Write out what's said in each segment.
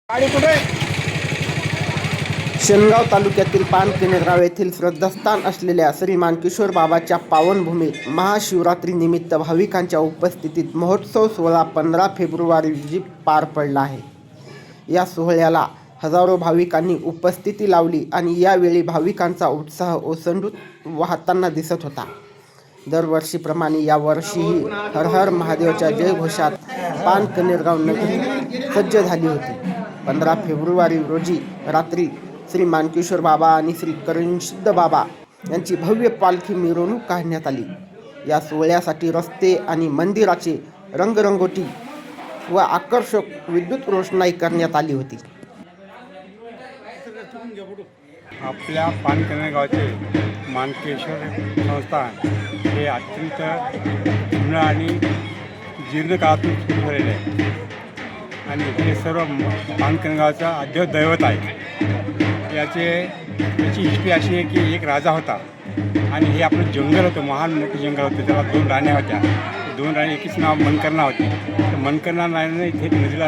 गाडी कुठे? शेनगाव तालुक्यातील पानकेनेगाव येथील श्रद्धास्थान असलेल्या श्रीमान किशोर बाबाच्या पावनभूमीत महाशिवरात्री निमित्त भाविकांच्या उपस्थितीत महोत्सव सोहळा 15 फेब्रुवारी रोजी पार पडला आहे. या सोहळ्याला हजारो भाविकांनी उपस्थिती लावली आणि यावेळी भाविकांचा उत्साह ओसंडून वाहताना दिसत होता. दरवर्षीप्रमाणे यावर्षीही हर हर महादेवच्या जयघोषात पानकेनेगाव नगरी सज्ज झाली होती. 15 फेब्रुवारी रोजी रात्री श्रीमान किशोर बाबा आणि श्री करणसिद्ध बाबा यांची भव्य पालखी मिरवणूक काढण्यात आली. या सोहळ्यासाठी रस्ते आणि मंदिराचे रंगरंगोटी व आकर्षक विद्युत रोषणाई करण्यात आली होती. आपल्या पानकेनेगावचे मानकेश्वर संस्थान हे अत्यंत जुनं आणि जीर्ण काळातून सुरू झालेले आहे आणि हे सर्व पानकेनेगावचं आद्य दैवत आहे. याची हिस्ट्री अशी आहे की एक राजा होता आणि हे आपलं जंगल होतं, महान मोठं जंगल होतं. त्याला 2 राण्या होत्या. 2 राणी, एकीच नाव मनकर्णा होती. तर मनकर्णा राणीने इथे नदीला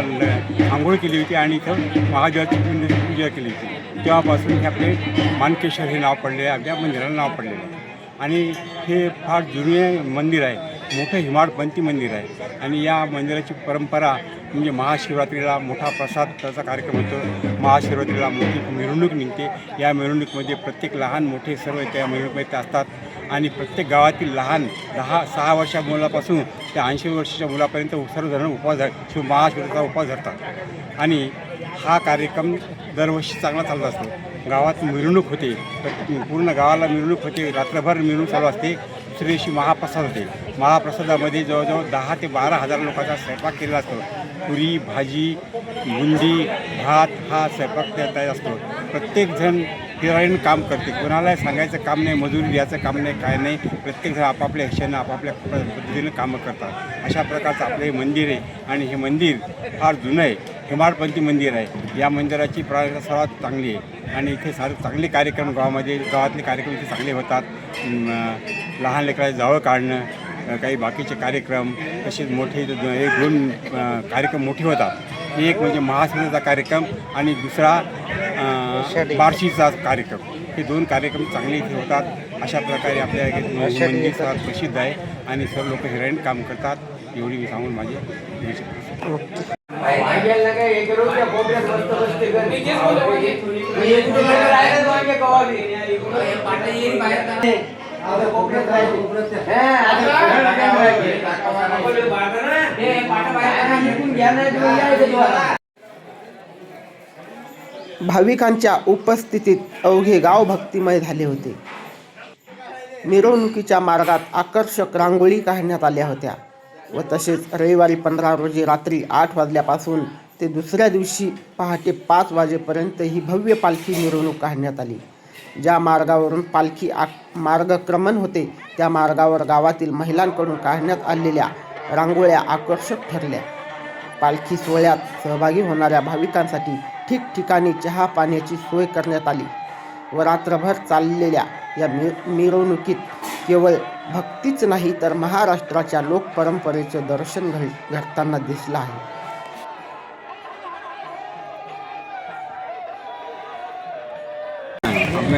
आंघोळ केली होती आणि इथं महादेवाची पूजा केली होती. तेव्हापासून हे आपले मानकेश्वर हे नाव पडले आहे, आपल्या मंदिराला नाव पडलेलं आहे. आणि हे फार जुने मंदिर आहे, मोठं हिमाडपंथी मंदिर आहे. आणि या मंदिराची परंपरा म्हणजे महाशिवरात्रीला मोठा प्रसाद त्याचा कार्यक्रम होतो. महाशिवरात्रीला मोठी मिरवणूक निघते. या मिरवणुकीमध्ये प्रत्येक लहान मोठे सर्व त्या मिरवणुकीमध्ये असतात आणि प्रत्येक गावातील लहान 6 वर्षा मुलापासून ते 80 वर्षाच्या मुलापर्यंत सर्वजण महाशिवरात्रीचा उपवास धरतात. आणि हा कार्यक्रम दरवर्षी चांगला चालत असतो. गावात मिरवणूक होते, पूर्ण गावाला मिरवणूक होते, रात्रभर मिरवणूक चालू असते. दुसऱ्या दिवशी महाप्रसाद होते. महाप्रसादामध्ये जवळजवळ 10 ते 12 हजार लोकांचा स्वयंपाक केलेला असतो. पुरी, भाजी, बुंदी, भात हा स्वयंपाक तयार असतो. प्रत्येकजण हिराईनं काम करते, कोणालाही सांगायचं काम नाही, मजुरी द्यायचं काम नाही, काय नाही. प्रत्येकजण आपापल्या हिशेनं आपापल्या पद्धतीनं कामं करतात. अशा प्रकारचं आपलं हे मंदिर आहे आणि हे मंदिर फार जुनं आहे, हिमाडपंथी मंदिर आहे. या मंदिराची प्रार्थना सर्वात चांगली आहे आणि इथे चांगले कार्यक्रम गावातले कार्यक्रम इथे चांगले होतात. लहान लेकराचे जावळ काढणं, काही बाकीचे कार्यक्रम, तसेच मोठे 1-2 कार्यक्रम मोठे होतात. एक म्हणजे महाशिवरात्रीचा कार्यक्रम आणि दुसरा बार्शीचा कार्यक्रम. हे 2 कार्यक्रम चांगले इथे होतात. अशा प्रकारे आपल्या मंदिर फार प्रसिद्ध आहे आणि सर्व लोक हिराईनं काम करतात. एवढी मी सांगून माझी भाविकांच्या उपस्थितीत अवघे गाव भक्तिमय झाले होते. मिरवणुकीच्या मार्गात आकर्षक रांगोळी काढण्यात आल्या होत्या व तसेच रविवारी 15 रोजी रात्री 8 वाजल्यापासून ते दुसऱ्या दिवशी पहाटे 5 वाजेपर्यंत ही भव्य पालखी मिरवणूक काढण्यात आली. ज्या मार्गावरून पालखी मार्गक्रमण होते त्या मार्गावर गावातील महिलांकडून काढण्यात आलेल्या रांगोळ्या आकर्षक ठरल्या. पालखी सोहळ्यात सहभागी होणाऱ्या भाविकांसाठी ठिकठिकाणी चहा पाण्याची सोय करण्यात आली व रात्रभर चाललेल्या या मिरवणुकीत केवळ भक्तीच नाही तर महाराष्ट्राच्या लोकपरंपरेचं दर्शन घडताना दिसलं आहे.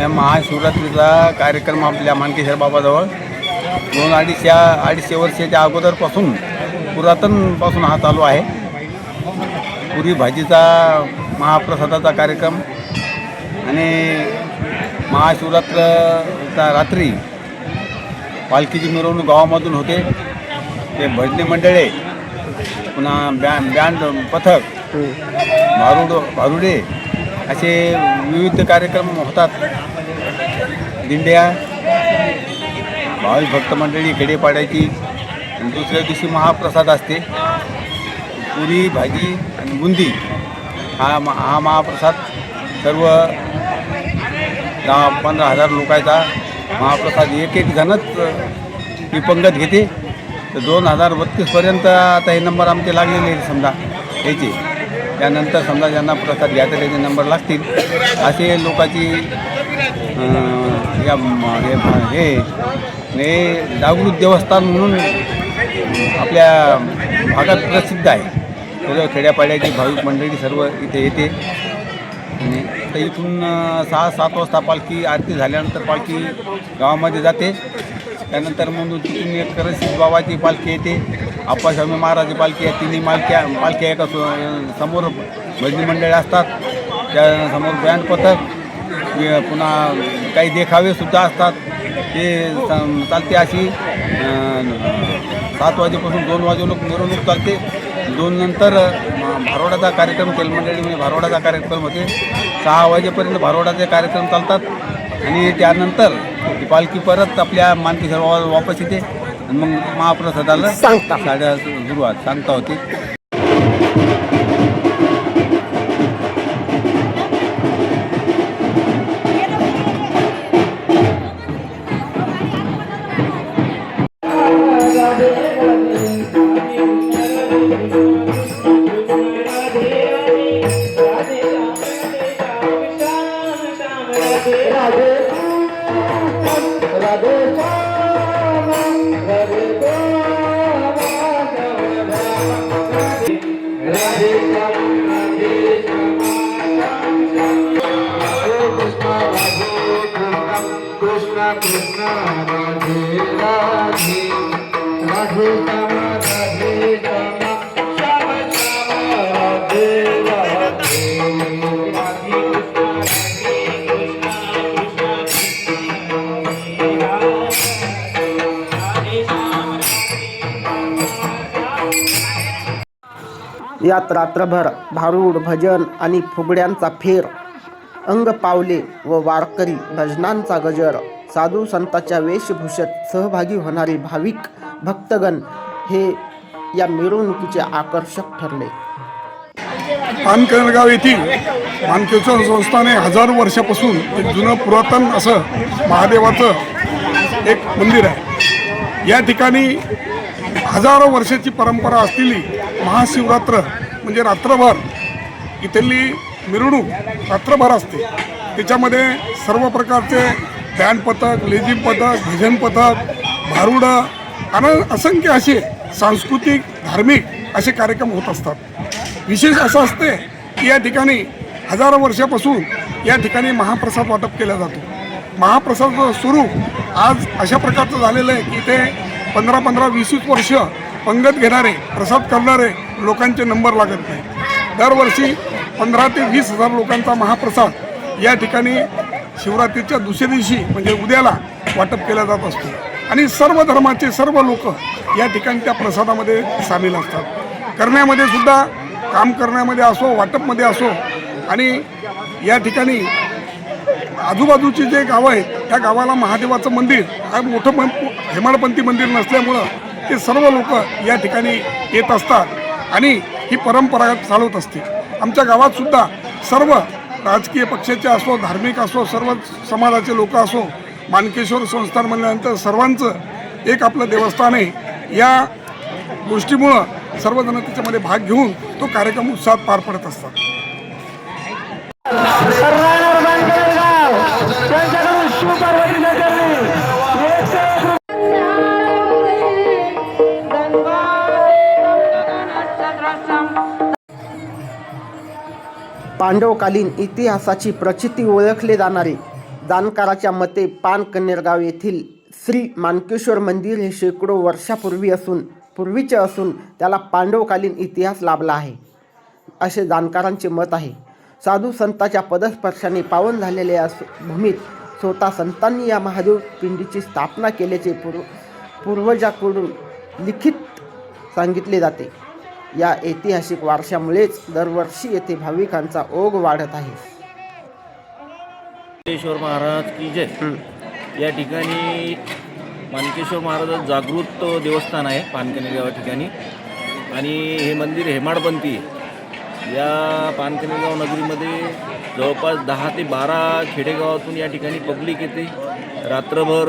महाशिवरात्रीचा कार्यक्रम आपल्या मानकेश्वर बाबाजवळ 2-250 वर्षाच्या अगोदरपासून पुरातनपासून हा चालू आहे. पुरी भाजीचा महाप्रसादाचा कार्यक्रम आणि महाशिवरात्रीचा रात्री पालखीची मिरवणूक गावामधून होते. ते भजनी मंडळे, पुन्हा बँड पथक, भारुडे असे विविध कार्यक्रम होतात. दिंड्या, भाविक भक्त मंडळी खेडेपाड्याची. दुसऱ्या दिवशी महाप्रसाद असते. पुरी, भाजी आणि बुंदी हा महाप्रसाद सर्व 10-15 हजार लोकांचा महाप्रसाद एक जणच ही पंगत घेते. तर 2032पर्यंत आता हे नंबर आमचे लागलेले आहेत समजा याचे. त्यानंतर समजा ज्यांना प्रसाद घ्यायचा त्याचे नंबर लागतील. असे लोकांची हे जागृत देवस्थान म्हणून आपल्या भागात प्रसिद्ध आहे. सर्व खेड्यापाड्याची भाविक मंडळी सर्व इथे येते. आणि तर इथून 6-7 वाजता पालखी आरती झाल्यानंतर पालखी गावामध्ये जाते. त्यानंतर मग तिथून एक रशीद बाबाची पालखी येते, आप्पास्वामी महाराजाची पालखी आहे. तिन्ही पालख्या एका समोर भजनी मंडळी असतात, त्या समोर बँड पथक, पुन्हा काही देखावेसुद्धा असतात. ते चालते अशी 7 वाजेपासून 2 वाजेलोक मिरवणूक चालते. 2 नंतर भारोडाचा कार्यक्रम तेलमंडळीमध्ये भारोडाचा कार्यक्रम होते. 6 वाजेपर्यंत भारोडाचे कार्यक्रम चालतात आणि त्यानंतर ती पालखी परत आपल्या मानकेश्वर वापस येते आणि मग महाप्रसादाला साड्या सुरुवात सांगता होती. यात रात्रभर भारूड, भजन आणि फुगड्यांचा फेर, अंगपावले व वारकरी भजनांचा गजर, साधू संतांच्या वेशभूषेत सहभागी होणारे भाविक भक्तगण हे या मिरवणुकीचे आकर्षक ठरले. पानकरगाव येथील मानकेश्वर संस्थाने हजारो वर्षापासून एक जुनं पुरातन असं महादेवाचं एक मंदिर आहे. या ठिकाणी हजारो वर्षाची परंपरा असलेली महाशिवरात्र म्हणजे रात्रभर इथली मिरवणूक रात्रभर असते. त्याच्यामध्ये सर्व प्रकारचे बँड पथक, लेझिम पथक, भजन पथक, भारुडं आणि असंख्य असे सांस्कृतिक धार्मिक असे कार्यक्रम होत असतात. विशेष असं असते की या ठिकाणी हजारो वर्षापासून या ठिकाणी महाप्रसाद वाटप केला जातो. महाप्रसादाचं स्वरूप आज अशा प्रकारचं झालेलं आहे की इथे 15-15, 20-20 वर्ष पंगत घेणारे, प्रसाद करणारे लोकांचे नंबर लागत नाही. दरवर्षी 15,000 ते 20,000 लोकांचा महाप्रसाद या ठिकाणी शिवरात्रीच्या दुसऱ्या दिवशी म्हणजे उद्याला वाटप केला जात असतो. आणि सर्व धर्माचे सर्व लोक या ठिकाणी त्या प्रसादामध्ये सामील असतात. करण्यामध्ये सुद्धा, काम करण्यामध्ये असो, वाटपमध्ये असो. आणि या ठिकाणी आजूबाजूची जे गावं आहेत त्या गावाला महादेवाचं मंदिर हा मोठं हेमाडपंथी मंदिर नसल्यामुळं ते सर्व लोक या ठिकाणी येत असतात आणि ही परंपरा चालवत असते. आमच्या गावात सुद्धा सर्व राजकीय पक्षाचे असो, धार्मिक असो, सर्व समाजाचे लोक असो, मानकेश्वर संस्थान म्हणल्यानंतर सर्वांचं एक आपलं देवस्थान आहे. या गोष्टीमुळं सर्वजण त्याच्यामध्ये भाग घेऊन तो कार्यक्रम उत्साहात पार पडत असतात. पांडवकालीन इतिहासाची प्रचिती ओळखले जाणारे जाणकाराच्या मते पानकनेरगाव येथील श्री मानकेश्वर मंदिर हे शेकडो पूर्वीचे असून त्याला पांडवकालीन इतिहास लाभला आहे असे जाणकारांचे मत आहे. साधू संतांच्या पदस्पर्शाने पावन झालेल्या या भूमीत स्वतः संतांनी या महादेव पिंडीची स्थापना केल्याचे पूर्वजाकडून लिखित सांगितले जाते. या ऐतिहासिक वारशामुळेच दरवर्षी येथे भाविकांचा ओघ वाढत आहे. मानकेश्वर महाराज की जय. या ठिकाणी मानकेश्वर महाराज जागृत देवस्थान आहे पानकनेरगाव ठिकाणी आणि हे मंदिर हेमाडपंथी आहे. या पानकनेरगाव नगरीमध्ये जवळपास 10 ते 12 खेडेगावातून या ठिकाणी पब्लिक येते. रात्रभर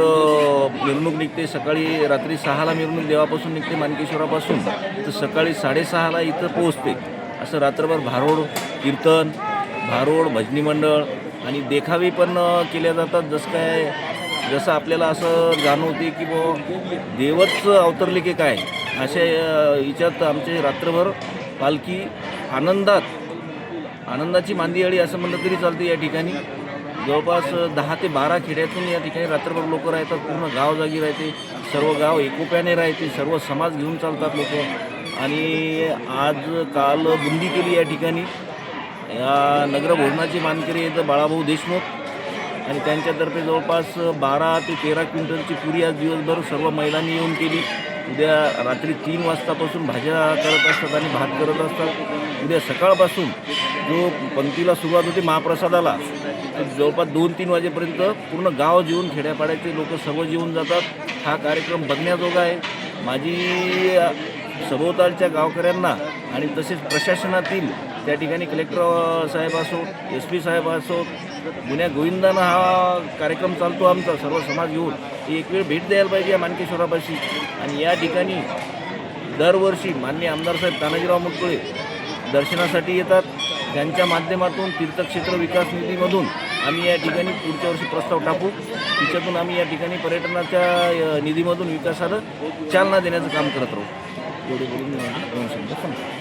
मिरवणूक निघते. रात्री 6ला मिरवणूक देवापासून निघते मानकेश्वरापासून, तर सकाळी 6:30ला इथं पोहोचते. असं रात्रभर भारोड कीर्तन, भारोड भजनी मंडळ आणि देखावे पण केल्या जातात. जसं आपल्याला असं जाणवते की देवच अवतरले की काय अशा हिच्यात आमचे रात्रभर पालखी आनंदाची मांदियाळी असं म्हणलं तरी चालते. या ठिकाणी जवळपास 10 ते 12 खेड्यातून या ठिकाणी रात्रभर लोक राहतात. पूर्ण गाव जागी राहते, सर्व गाव एकोप्याने राहते, सर्व समाज घेऊन चालतात लोक. आणि आज काल बुंदी केली या ठिकाणी. या नगरभोजनाची मानकरी आहेत बाळाभाऊ देशमुख आणि त्यांच्यातर्फे जवळपास 12 ते 13 क्विंटलची पुरी आज दिवसभर सर्व महिलांनी येऊन केली. उद्या रात्री 3 वाजतापासून भाज्या करत असतात आणि भात करत असतात. उद्या सकाळपासून जो पंक्तीला सुरुवात होती महाप्रसादाला, जवळपास 2-3 वाजेपर्यंत पूर्ण गाव जेवून खेड्यापाड्याचे लोक सर्व जेवून जातात. हा कार्यक्रम बघण्याजोगा आहे. माझी सभोवतालच्या गावकऱ्यांना आणि तसेच प्रशासनातील त्या ठिकाणी कलेक्टर साहेब असो, SP साहेब असो, गुन्ह्या गोविंदानं हा कार्यक्रम चालतो आमचा सर्व समाज घेऊन. एक वेळ भेट द्यायला पाहिजे या मानकेश्वरापाशी. आणि या ठिकाणी दरवर्षी माननीय आमदार साहेब तानाजीराव मुटकुळे दर्शनासाठी येतात. त्यांच्या माध्यमातून तीर्थक्षेत्र विकास निधीमधून आम्ही या ठिकाणी पुढच्या वर्षी प्रस्ताव टाकू. तिच्यातून आम्ही या ठिकाणी पर्यटनाच्या निधीमधून विकासाला चालना देण्याचं काम करत राहू. एवढे बोलून दोन शब्द संपतो.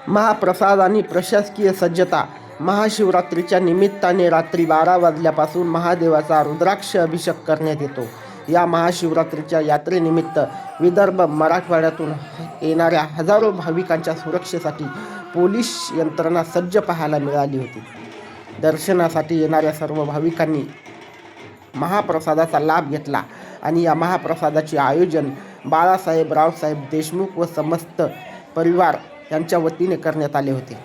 महाप्रसाद आणि प्रशासकीय सज्जता. महाशिवरात्रीच्या निमित्ताने रात्री 12 वाजल्यापासून महादेवाचा रुद्राक्ष अभिषेक करण्यात येतो. या महाशिवरात्रीच्या यात्रेनिमित्त विदर्भ मराठवाड्यातून येणाऱ्या हजारो भाविकांच्या सुरक्षेसाठी पोलीस यंत्रणा सज्ज पाहायला मिळाली होती. दर्शनासाठी येणाऱ्या सर्व भाविकांनी महाप्रसादाचा लाभ घेतला आणि या महाप्रसादाचे आयोजन बाळासाहेब रावसाहेब देशमुख व समस्त परिवार यांच्या वतीने करण्यात आले होते.